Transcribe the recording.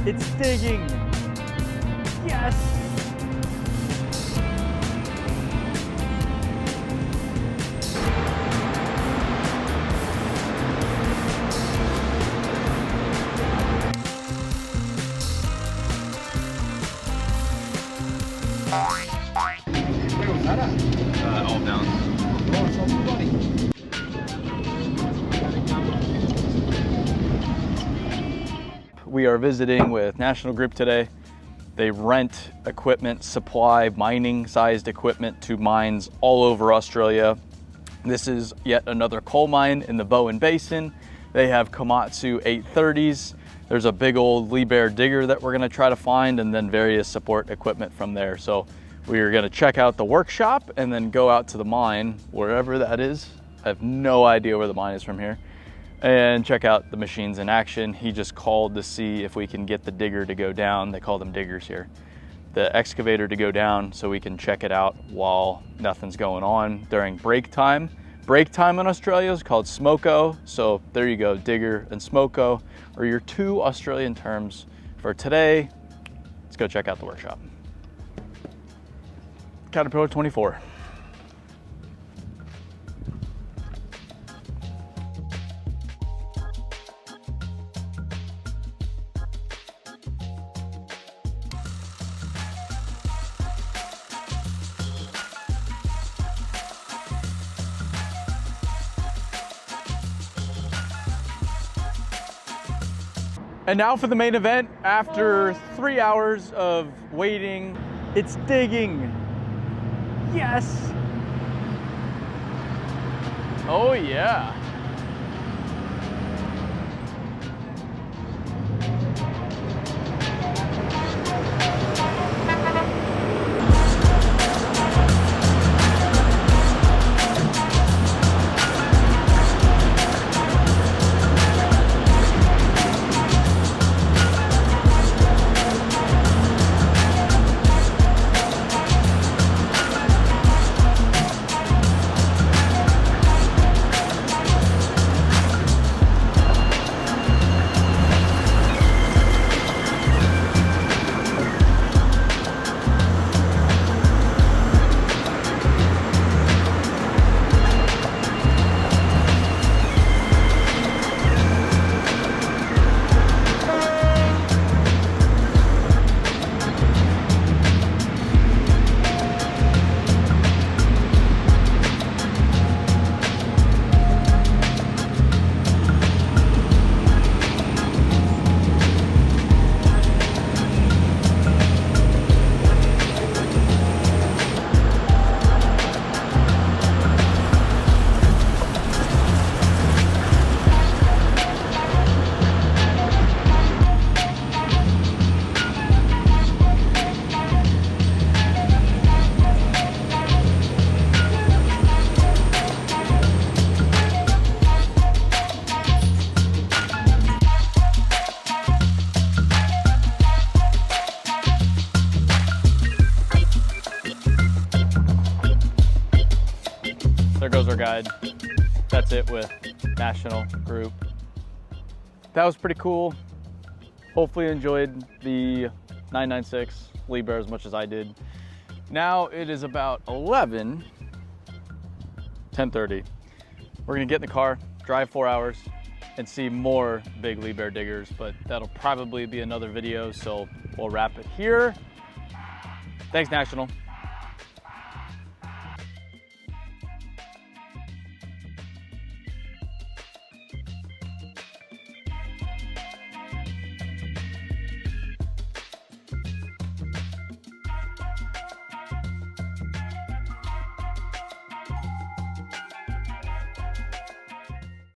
It's digging. Yes. All down. We are visiting with National Group today. They rent equipment, supply mining-sized equipment to mines all over Australia. This is yet another coal mine in the Bowen Basin. They have Komatsu 830s. There's a big old Liebherr digger that we're gonna try to find, and then various support equipment from there. So we are gonna check out the workshop and then go out to the mine, wherever that is. I have no idea where the mine is from here. And check out the machines in action. He just called to see if we can get the digger to go down. They call them diggers here. The excavator to go down so we can check it out while nothing's going on during break time. Break time in Australia is called smoko. So there you go, digger and smoko are your two Australian terms for today. Let's go check out the workshop. Caterpillar 24. And now for the main event. After 3 hours of waiting, it's digging. Yes. Oh yeah. There goes our guide. That's it with National Group. That was pretty cool. Hopefully you enjoyed the 996 Liebherr as much as I did. Now it is about 10:30. We're gonna get in the car, drive 4 hours, and see more big Liebherr diggers, but that'll probably be another video, so we'll wrap it here. Thanks, National.